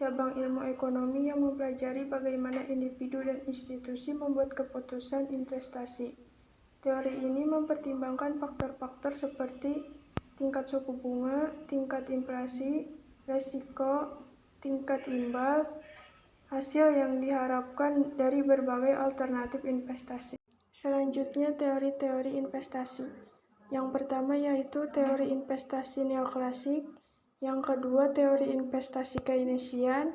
cabang ilmu ekonomi yang mempelajari bagaimana individu dan institusi membuat keputusan investasi. Teori ini mempertimbangkan faktor-faktor seperti tingkat suku bunga, tingkat inflasi, resiko, tingkat imbal, hasil yang diharapkan dari berbagai alternatif investasi. Selanjutnya, teori-teori investasi. Yang pertama yaitu teori investasi neoklasik, yang kedua teori investasi Keynesian,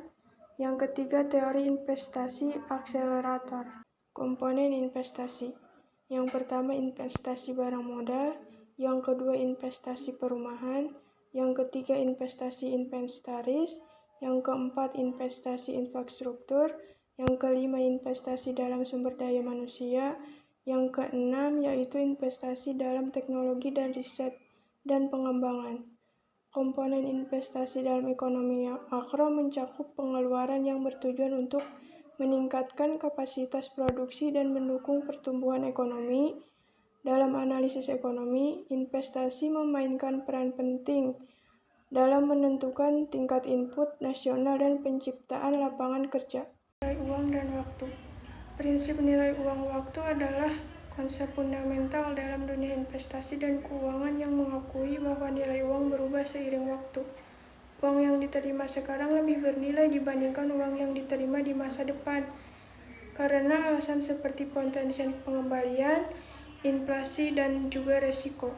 yang ketiga teori investasi akselerator. Komponen investasi. Yang pertama investasi barang modal, yang kedua investasi perumahan, yang ketiga investasi inventaris, yang keempat investasi infrastruktur, yang kelima investasi dalam sumber daya manusia, yang keenam yaitu investasi dalam teknologi dan riset dan pengembangan. Komponen investasi dalam ekonomi makro mencakup pengeluaran yang bertujuan untuk meningkatkan kapasitas produksi dan mendukung pertumbuhan ekonomi. Dalam analisis ekonomi, investasi memainkan peran penting dalam menentukan tingkat input nasional dan penciptaan lapangan kerja. Nilai uang dan waktu. Prinsip nilai uang waktu adalah konsep fundamental dalam dunia investasi dan keuangan yang mengakui bahwa nilai uang berubah seiring waktu. Uang yang diterima sekarang lebih bernilai dibandingkan uang yang diterima di masa depan, karena alasan seperti potensi pengembalian, inflasi, dan juga resiko.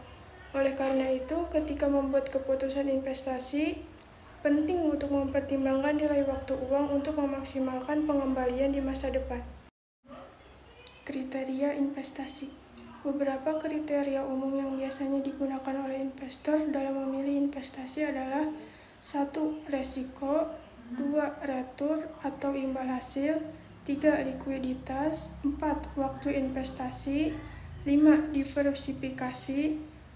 Oleh karena itu, ketika membuat keputusan investasi, penting untuk mempertimbangkan nilai waktu uang untuk memaksimalkan pengembalian di masa depan. Kriteria investasi. Beberapa kriteria umum yang biasanya digunakan oleh investor dalam memilih investasi adalah 1. Resiko, 2. Return atau imbal hasil, 3. Likuiditas, 4. Waktu investasi, 5. Diversifikasi,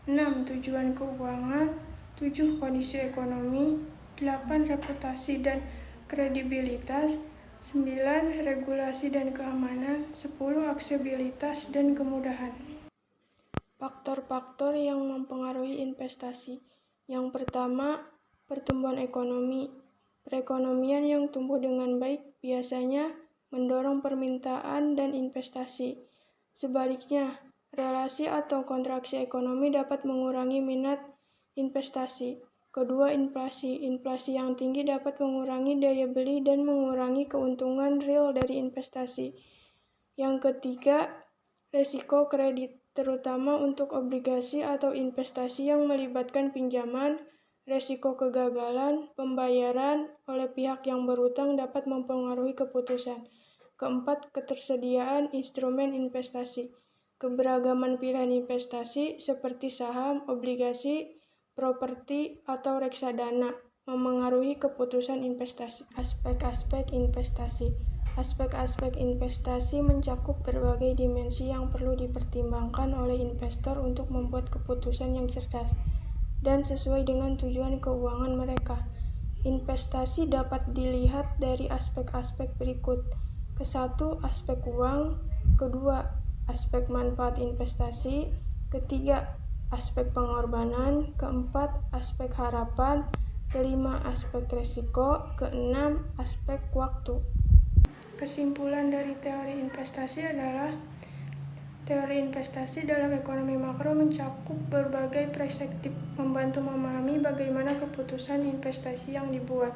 6. Tujuan keuangan, 7. Kondisi ekonomi, 8. Reputasi dan kredibilitas, 9. Regulasi dan keamanan, 10. Aksesibilitas dan kemudahan. Faktor-faktor yang mempengaruhi investasi. Yang pertama, pertumbuhan ekonomi. Perekonomian yang tumbuh dengan baik biasanya mendorong permintaan dan investasi. Sebaliknya, relasi atau kontraksi ekonomi dapat mengurangi minat investasi. Kedua, inflasi. Inflasi yang tinggi dapat mengurangi daya beli dan mengurangi keuntungan real dari investasi. Yang ketiga, resiko kredit, terutama untuk obligasi atau investasi yang melibatkan pinjaman. Resiko kegagalan pembayaran oleh pihak yang berutang dapat mempengaruhi keputusan. Keempat, ketersediaan instrumen investasi. Keberagaman pilihan investasi seperti saham, obligasi, properti, atau reksadana memengaruhi keputusan investasi. Aspek-aspek investasi. Aspek-aspek investasi mencakup berbagai dimensi yang perlu dipertimbangkan oleh investor untuk membuat keputusan yang cerdas dan sesuai dengan tujuan keuangan mereka. Investasi dapat dilihat dari aspek-aspek berikut. Kesatu, aspek uang. Kedua, aspek manfaat investasi. Ketiga, aspek pengorbanan. Keempat, aspek harapan. Kelima, aspek resiko. Keenam, aspek waktu. Kesimpulan dari teori investasi adalah teori investasi dalam ekonomi makro mencakup berbagai perspektif, membantu memahami bagaimana keputusan investasi yang dibuat.